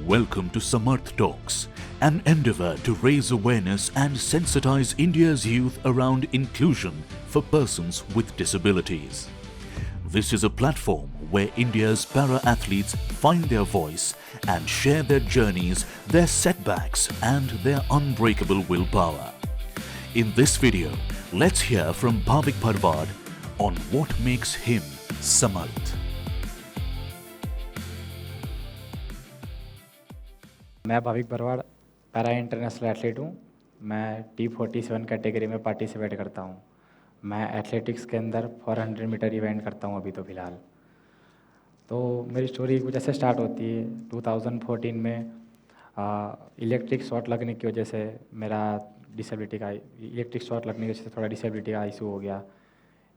Welcome to Samarth Talks, an endeavor to raise awareness and sensitize India's youth around inclusion for persons with disabilities. This is a platform where India's para-athletes find their voice and share their journeys, their setbacks and their unbreakable willpower. In this video, let's hear from Bhavik Parwad on what makes him Samarth. मैं Bhavik Bharwad para international athlete हूँ। मैं T47 category में participate करता हूँ। मैं athletics के अंदर 400 metre event करता हूँ अभी तो फ़िलहाल। तो मेरी स्टोरी कुछ ऐसे स्टार्ट होती है। 2014 में इलेक्ट्रिक शॉक लगने की वजह से मेरा इलेक्ट्रिक शॉक लगने की वजह से थोड़ा डिसेबिलिटी का इशू हो गया।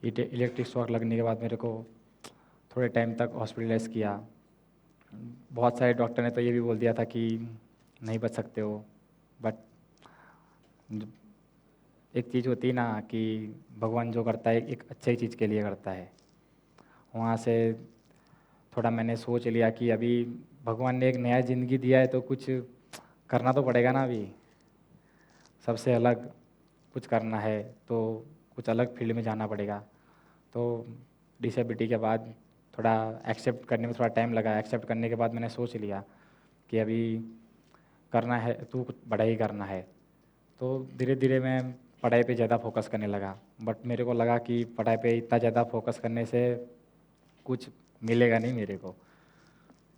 इलेक्ट्रिक शॉक लगने के बाद मेरे को थोड़े टाइम तक हॉस्पिटलाइज किया। बहुत सारे डॉक्टर ने तो ये भी बोल दिया था कि नहीं बच सकते हो, बट एक चीज़ होती है ना कि भगवान जो करता है एक अच्छी चीज़ के लिए करता है। वहाँ से थोड़ा मैंने सोच लिया कि अभी भगवान ने एक नया ज़िंदगी दिया है तो कुछ करना तो पड़ेगा ना। अभी सबसे अलग कुछ करना है तो कुछ अलग फील्ड में जाना पड़ेगा। तो डिसेबिलिटी के बाद थोड़ा एक्सेप्ट करने में थोड़ा टाइम लगा। एक्सेप्ट करने के बाद मैंने सोच लिया कि अभी करना है तो कुछ बड़ा ही करना है। तो धीरे धीरे मैं पढ़ाई पे ज़्यादा फोकस करने लगा। बट मेरे को लगा कि पढ़ाई पे इतना ज़्यादा फोकस करने से कुछ मिलेगा नहीं मेरे को।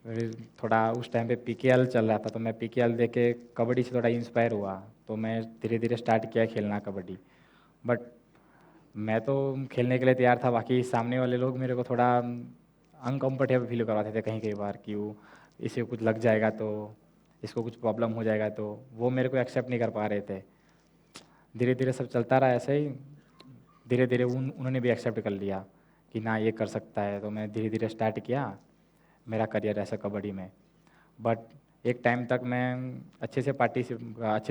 फिर थोड़ा उस टाइम पे PKL चल रहा था तो मैं PKL देख के कबड्डी से थोड़ा इंस्पायर हुआ। तो मैं धीरे धीरे स्टार्ट किया खेलना कबड्डी। बट मैं तो खेलने के लिए तैयार था, बाकी सामने वाले लोग मेरे को थोड़ा अनकम्फर्टेबल फील करवाते थे कहीं बार कि वो इसे कुछ लग जाएगा तो इसको कुछ प्रॉब्लम हो जाएगा, तो वो मेरे को एक्सेप्ट नहीं कर पा रहे थे। धीरे धीरे सब चलता रहा ऐसे ही। धीरे धीरे उन्होंने भी एक्सेप्ट कर लिया कि ना ये कर सकता है। तो मैं धीरे धीरे स्टार्ट किया मेरा करियर ऐसा कबड्डी में। बट एक टाइम तक मैं अच्छे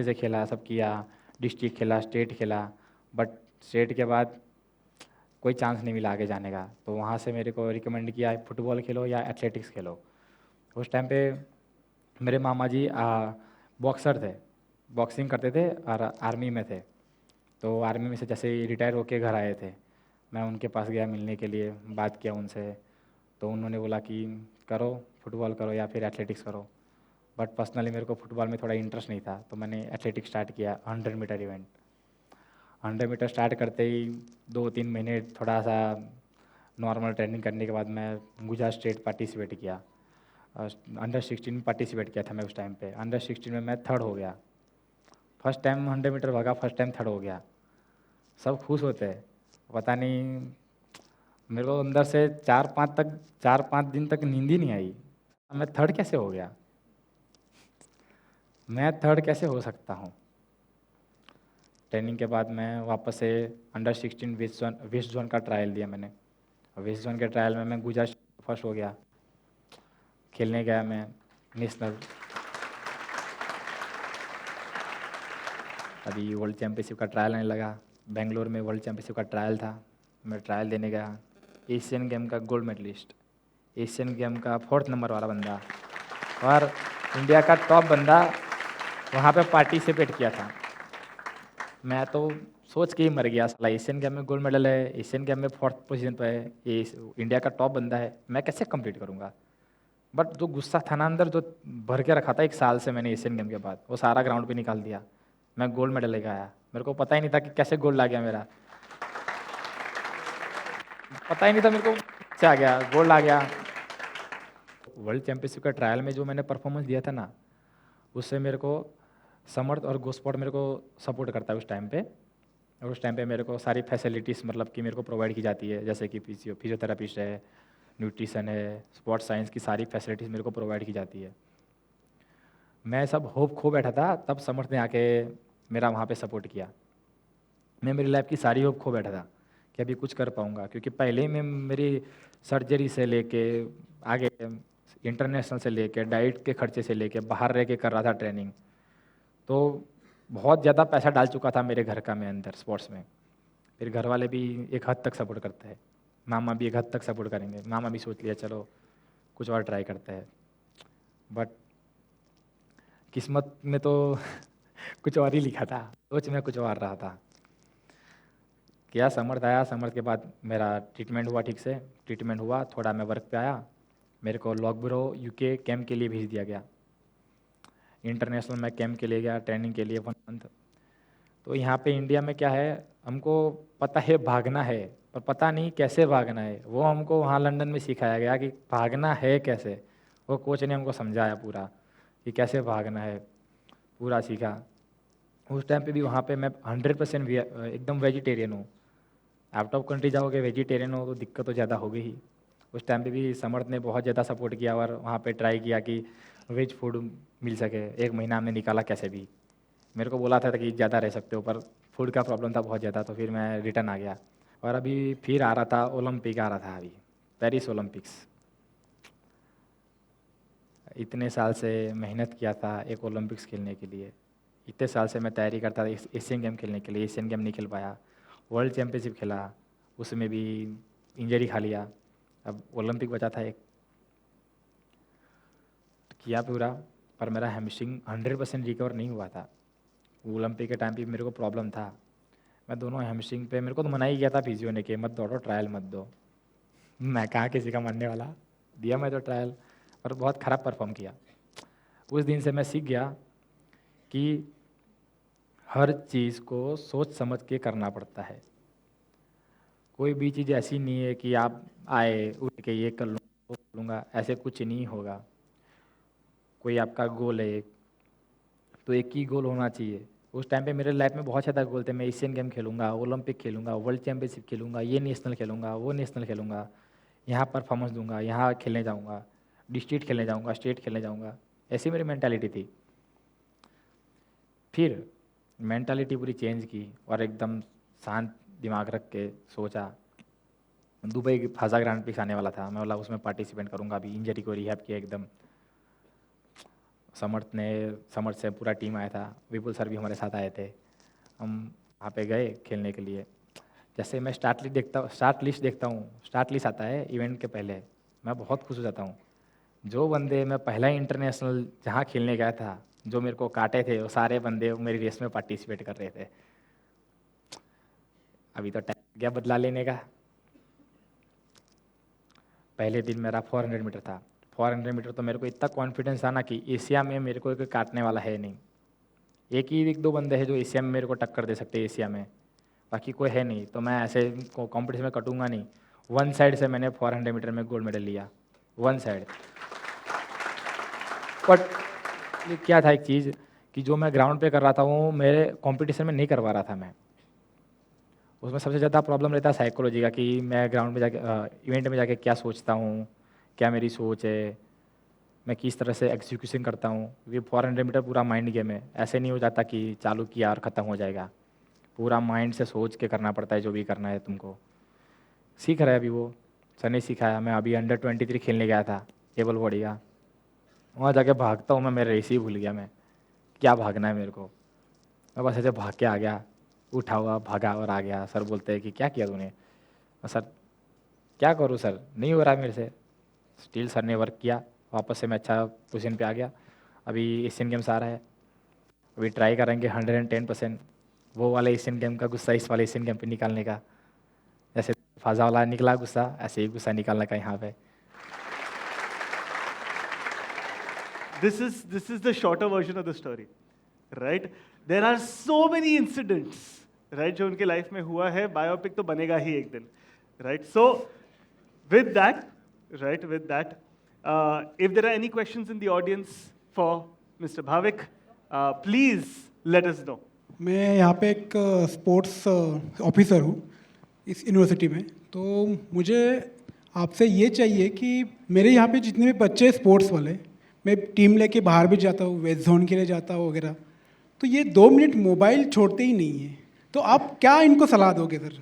से खेला, सब किया, डिस्ट्रिक्ट खेला, स्टेट खेला। बट स्टेट के बाद कोई चांस नहीं मिला आगे जाने का। तो वहाँ से मेरे को रिकमेंड किया फुटबॉल खेलो या एथलेटिक्स खेलो। उस टाइम पे मेरे मामा जी बॉक्सर थे, बॉक्सिंग करते थे और आर्मी में थे। तो आर्मी में से जैसे ही रिटायर होके घर आए थे, मैं उनके पास गया मिलने के लिए, बात किया उनसे। तो उन्होंने बोला कि करो फुटबॉल करो या फिर एथलेटिक्स करो। बट पर्सनली मेरे को फुटबॉल में थोड़ा इंटरेस्ट नहीं था, तो मैंने एथलेटिक्स स्टार्ट किया 100 मीटर इवेंट। 100 मीटर स्टार्ट करते ही 2-3 महीने थोड़ा सा नॉर्मल ट्रेनिंग करने के बाद मैं गुजरात स्टेट पार्टिसिपेट किया। अंडर 16 में पार्टिसिपेट किया था मैं उस टाइम पे। अंडर 16 में मैं थर्ड हो गया। फर्स्ट टाइम 100 मीटर भागा, फर्स्ट टाइम थर्ड हो गया। सब खुश होते हैं, पता नहीं मेरे को अंदर से 4-5 दिन तक नींद ही नहीं आई। मैं थर्ड कैसे हो गया, मैं थर्ड कैसे हो सकता हूँ। ट्रेनिंग के बाद मैं वापस से अंडर 16 वेस्ट जोन का ट्रायल दिया मैंने। वेस्ट जोन के ट्रायल में मैं गुजरात फर्स्ट हो गया। खेलने गया मैं नेशनल। अभी वर्ल्ड चैम्पियनशिप का ट्रायल आने लगा। बेंगलोर में वर्ल्ड चैम्पियनशिप का ट्रायल था, मैं ट्रायल देने गया। एशियन गेम का गोल्ड मेडलिस्ट, एशियन गेम का 4th नंबर वाला बंदा और इंडिया का टॉप बंदा वहाँ पे पार्टिसिपेट किया था। मैं तो सोच के ही मर गया, साला एशियन गेम में गोल्ड मेडल है, एशियन गेम में 4th पोजीशन पे है, ये इंडिया का टॉप बंदा है, मैं कैसे कंप्लीट करूँगा। बट जो गुस्सा था ना अंदर, जो भर के रखा था 1 साल से मैंने एशियन गेम के बाद, वो सारा ग्राउंड पे निकाल दिया। मैं गोल्ड मेडल लेकर आया। मेरे को पता ही नहीं था कि कैसे गोल्ड आ गया मेरा, पता ही नहीं था मेरे को कैसे आ गया, गोल्ड आ गया। वर्ल्ड चैम्पियनशिप का ट्रायल में जो मैंने परफॉर्मेंस दिया था ना, उससे मेरे को समर्थ और गोस्पॉट मेरे को सपोर्ट करता है उस टाइम पे। और उस टाइम पे मेरे को सारी फैसिलिटीज़ मतलब कि मेरे को प्रोवाइड की जाती है, जैसे कि फिजियोथेरापिस्ट है, न्यूट्रिशन है, स्पोर्ट्स साइंस की सारी फैसिलिटीज़ मेरे को प्रोवाइड की जाती है। मैं सब होप खो बैठा था, तब समर्थ ने आके मेरा वहाँ पे सपोर्ट किया। मैं मेरी लाइफ की सारी होप खो बैठा था कि अभी कुछ कर पाऊँगा, क्योंकि पहले ही मैं मेरी सर्जरी से लेके आगे इंटरनेशनल से लेके डाइट के खर्चे से लेके बाहर रह के कर रहा था ट्रेनिंग। तो बहुत ज़्यादा पैसा डाल चुका था मेरे घर का मैं अंदर स्पोर्ट्स में। फिर घर वाले भी एक हद तक सपोर्ट करते हैं, मामा भी एक हद तक सपोर्ट करेंगे। मामा भी सोच लिया चलो कुछ और ट्राई करते हैं। बट किस्मत में तो कुछ और ही लिखा था, सोच में कुछ और रहा था। किया, समर्थ आया, समर्थ के बाद मेरा ट्रीटमेंट हुआ ठीक से, ट्रीटमेंट हुआ, थोड़ा मैं वर्क पे आया, मेरे को लॉकब्रो यूके कैंप के लिए भेज दिया गया। इंटरनेशनल मैं कैंप के लिए गया, ट्रेनिंग के लिए 1 मंथ। तो यहाँ पे इंडिया में क्या है, हमको पता है भागना है, पर पता नहीं कैसे भागना है। वो हमको वहाँ लंदन में सिखाया गया कि भागना है कैसे, वो कोच ने हमको समझाया पूरा कि कैसे भागना है, पूरा सीखा। उस टाइम पे भी वहाँ पे मैं 100% एकदम वेजिटेरियन हूँ। आउट ऑफ कंट्री जाओगे वेजिटेरियन हो तो दिक्कत तो ज़्यादा होगी ही। उस टाइम पे भी समर्थ ने बहुत ज़्यादा सपोर्ट किया और वहाँ पे ट्राई किया कि वेज फूड मिल सके। 1 महीना हमने निकाला कैसे भी। मेरे को बोला था कि ज़्यादा रह सकते हो, पर फूड का प्रॉब्लम था बहुत ज़्यादा, तो फिर मैं रिटर्न आ गया। और अभी फिर आ रहा था, ओलंपिक आ रहा था अभी, पेरिस ओलंपिक्स। इतने साल से मेहनत किया था एक ओलंपिक्स खेलने के लिए, इतने साल से मैं तैयारी करता था एशियन गेम खेलने के लिए। एशियन गेम नहीं खेल पाया, वर्ल्ड चैम्पियनशिप खेला, उसमें भी इंजरी खा लिया। अब ओलंपिक बचा था एक, किया पूरा, पर मेरा हैमस्ट्रिंग 100% रिकवर नहीं हुआ था। ओलंपिक के टाइम पे मेरे को प्रॉब्लम था। मैं दोनों हैमस्ट्रिंग पे, मेरे को तो मना ही किया था फिजियो ने कि मत दौड़ो, ट्रायल मत दो। मैं कहाँ किसी का मानने वाला, दिया मैं तो ट्रायल, पर बहुत ख़राब परफॉर्म किया। उस दिन से मैं सीख गया कि हर चीज़ को सोच समझ के करना पड़ता है। कोई भी चीज़ ऐसी नहीं है कि आप आए उठ के ये कर लूँगा वो कर लूँगा, ऐसे कुछ नहीं होगा। कोई आपका गोल है तो एक ही गोल होना चाहिए। उस टाइम पे मेरे लाइफ में बहुत ज़्यादा गोल थे। मैं एशियन गेम खेलूँगा, ओलंपिक खेलूँगा, वर्ल्ड चैम्पियनशिप खेलूँगा, ये नेशनल खेलूँगा, वो नेशनल खेलूँगा, यहाँ परफॉर्मेंस दूंगा, यहाँ खेलने जाऊँगा, डिस्ट्रिक्ट खेलने जाऊँगा, स्टेट खेलने जाऊँगा। ऐसी मेरी मेंटालिटी थी। फिर मेंटालिटी पूरी चेंज की और एकदम शांत दिमाग रख के सोचा। दुबई फाजा ग्रैंड प्रिक्स आने वाला था, मैं बोला उसमें पार्टिसिपेट करूँगा। अभी इंजरी को रिहैब किया एकदम। समर्थ से पूरा टीम आया था, विपुल सर भी हमारे साथ आए थे। हम वहाँ पे गए खेलने के लिए। जैसे मैं स्टार्ट लिस्ट देखता हूँ, स्टार्ट लिस्ट आता है इवेंट के पहले, मैं बहुत खुश हो जाता हूँ। जो बंदे मैं पहला इंटरनेशनल जहाँ खेलने गया था, जो मेरे को काटे थे, वो सारे बंदे मेरी रेस में पार्टिसिपेट कर रहे थे। अभी तो टाइम गया बदला लेने का। पहले दिन मेरा 400 मीटर था। 400 मीटर तो मेरे को इतना कॉन्फिडेंस था ना कि एशिया में मेरे को कोई काटने वाला है नहीं। एक दो बंदे हैं जो एशिया में मेरे को टक्कर दे सकते हैं एशिया में, बाकी कोई है नहीं। तो मैं ऐसे कॉम्पिटिशन में कटूंगा नहीं। 1 साइड से मैंने 400 मीटर में गोल्ड मेडल लिया, 1 साइड। बट ये क्या था एक चीज़ कि जो मैं ग्राउंड पे कर रहा था वो मेरे कंपटीशन में नहीं करवा रहा था मैं। उसमें सबसे ज़्यादा प्रॉब्लम रहता है साइकोलॉजी का कि मैं ग्राउंड में जाके इवेंट में जाके क्या सोचता हूँ, क्या मेरी सोच है, मैं किस तरह से एग्जीक्यूशन करता हूँ। ये 400 मीटर पूरा माइंड गेम है। ऐसे नहीं हो जाता कि चालू किया और ख़त्म हो जाएगा। पूरा माइंड से सोच के करना पड़ता है जो भी करना है तुमको। सीख रहा है अभी वो, सर ने सिखाया। मैं अभी अंडर 23 खेलने गया था एबल बॉडी का, वहाँ जाके भागता हूँ मैं रेस ही भूल गया मैं क्या भागना है मेरे को। मैं बस ऐसे भाग के आ गया, उठा हुआ भागा और आ गया। सर बोलते हैं कि क्या किया तूने। सर क्या करूँ सर, नहीं हो रहा मेरे से। स्टिल सर ने वर्क किया, वापस से मैं अच्छा पोजीशन पे आ गया। अभी एशियन गेम्स आ रहा है, अभी ट्राई करेंगे 110% वो वाले एशियन गेम का गुस्सा इस वाले एशियन गेम पे निकालने का। जैसे फाजा वाला निकला गुस्सा, ऐसे ही गुस्सा निकालने का यहाँ पे। This is the shorter version of the story, right? There are so many incidents, right? जो उनके लाइफ में हुआ है, बायोपिक तो बनेगा ही एक दिन, right? So with that, if there are any questions in the audience for Mr. Bhavik, please let us know. मैं यहाँ पे एक स्पोर्ट्स ऑफिसर हूँ इस यूनिवर्सिटी में। तो मुझे आपसे ये चाहिए कि मेरे यहाँ पे जितने भी बच्चे स्पोर्ट्स वाले, मैं टीम लेके बाहर भी जाता हूँ, वेस्ट जोन के लिए जाता हूँ वगैरह, तो ये 2 मिनट मोबाइल छोड़ते ही नहीं है। तो आप क्या इनको सलाह दोगे सर?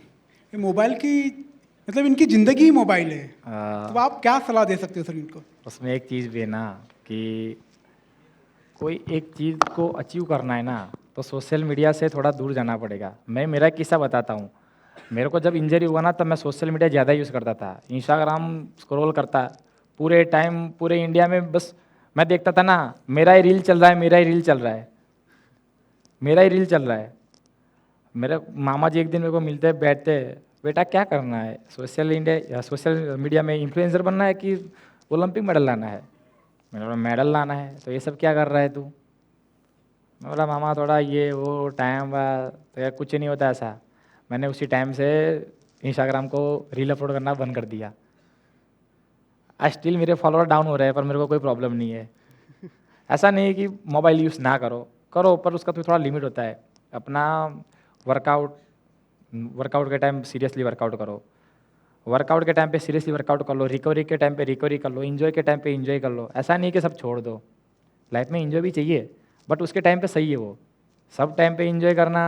ये मोबाइल की मतलब इनकी ज़िंदगी ही मोबाइल है, तो आप क्या सलाह दे सकते हो सर इनको? उसमें एक चीज़ भी है ना कि कोई एक चीज़ को अचीव करना है ना तो सोशल मीडिया से थोड़ा दूर जाना पड़ेगा। मैं मेरा किस्सा बताता हूँ। मेरे को जब इंजरी हुआ ना तब मैं सोशल मीडिया ज़्यादा यूज़ करता था, इंस्टाग्राम स्क्रॉल करता पूरे टाइम, पूरे इंडिया में बस मैं देखता था ना, मेरा ही रील चल रहा है, मेरा ही रील चल रहा है, मेरा ही रील चल रहा है। मेरे मामा जी एक दिन मेरे को मिलते बैठते, बेटा क्या करना है, सोशल मीडिया में इन्फ्लुएंसर बनना है कि ओलंपिक मेडल लाना है? मैंने बोला मेडल लाना है। तो ये सब क्या कर रहा है तू? मैं बोला मामा थोड़ा ये वो टाइम तो यार कुछ नहीं होता ऐसा। मैंने उसी टाइम से इंस्टाग्राम को रील अपलोड करना बंद कर दिया। आज स्टिल मेरे फॉलोअर डाउन हो रहे हैं, पर मेरे को कोई प्रॉब्लम नहीं है। ऐसा नहीं है कि मोबाइल यूज़ ना करो, करो, पर उसका तो थोड़ा लिमिट होता है। अपना वर्कआउट के टाइम सीरियसली वर्कआउट करो, वर्कआउट के टाइम पे सीरियसली वर्कआउट कर लो, रिकवरी के टाइम पे रिकवरी कर लो, एंजॉय के टाइम पे एंजॉय कर लो। ऐसा नहीं कि सब छोड़ दो, लाइफ में एंजॉय भी चाहिए, बट उसके टाइम पे सही है वो। सब टाइम पे एंजॉय करना,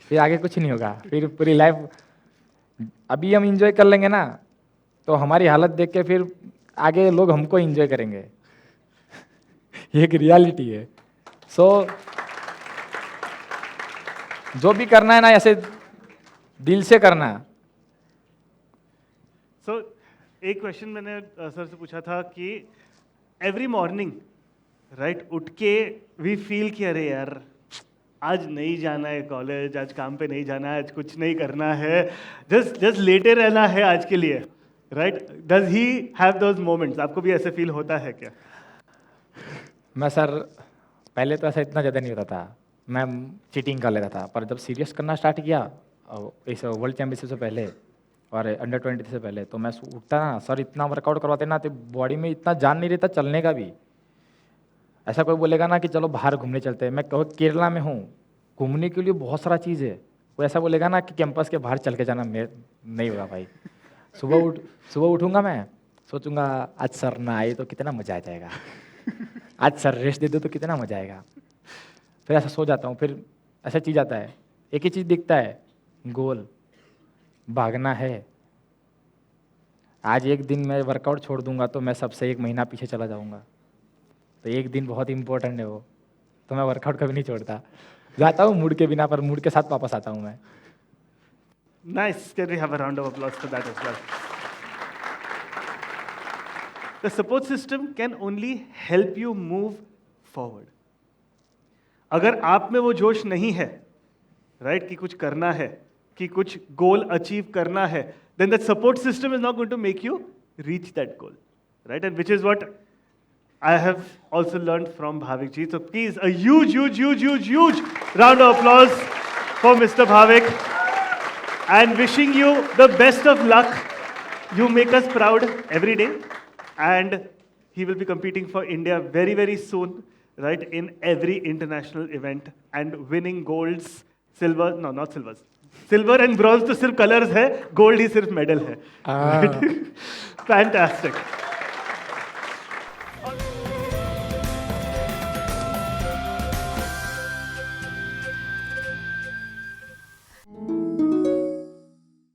फिर आगे कुछ नहीं होगा। फिर पूरी लाइफ अभी हम एंजॉय कर लेंगे ना, तो हमारी हालत देख के फिर आगे लोग हमको एंजॉय करेंगे। ये एक रियलिटी है। सो जो भी करना है ना, ऐसे दिल से करना। सो एक क्वेश्चन मैंने सर से पूछा था कि एवरी मॉर्निंग राइट उठ के वी फील कि अरे यार आज नहीं जाना है कॉलेज, आज काम पे नहीं जाना है, आज कुछ नहीं करना है, जस्ट लेटे रहना है आज के लिए, right? Does he have those moments? आपको भी ऐसे फील होता है क्या? मैं सर पहले तो ऐसा इतना ज़्यादा नहीं होता था, मैं चीटिंग कर लेता था। पर जब सीरियस करना स्टार्ट किया इस वर्ल्ड चैम्पियनशिप से पहले और अंडर 20 से पहले, तो मैं उठता ना सर, इतना वर्कआउट करवाते ना तो बॉडी में इतना जान नहीं रहता चलने का भी। ऐसा कोई बोलेगा ना कि चलो बाहर घूमने चलते हैं, मैं केरला में हूँ, घूमने के लिए बहुत सारा चीज़ है। कोई ऐसा बोलेगा ना कि कैंपस के बाहर चल के जाना, नहीं होगा भाई। सुबह उठूंगा, मैं सोचूंगा आज सर ना आए तो कितना मजा आ जाएगा, आज सर रेस्ट दे दो तो कितना मजा आएगा। फिर ऐसा सो जाता हूँ, फिर ऐसा चीज़ आता है, एक ही चीज़ दिखता है, गोल, भागना है। आज एक दिन मैं वर्कआउट छोड़ दूंगा तो मैं सबसे 1 महीना पीछे चला जाऊंगा। तो एक दिन बहुत इंपॉर्टेंट है वो, तो मैं वर्कआउट कभी नहीं छोड़ता। जाता हूँ मूड के बिना, पर मूड के साथ वापस आता हूँ मैं। Nice. Can we have a round of applause for that as well? The support system can only help you move forward. अगर आप में वो जोश नहीं है, राइट, कि कुछ करना है, कि कुछ गोल अचीव करना है, then that support system is not going to make you reach that goal, right? And which is what I have also learned from Bhavik ji. So please, a huge round of applause for Mr. Bhavik. And wishing you the best of luck. You make us proud every day. And he will be competing for India very, very soon, right, in every international event and winning golds, silver, no, not silvers. Silver and bronze तो सिर्फ colors है, gold ही सिर्फ medal है. Fantastic.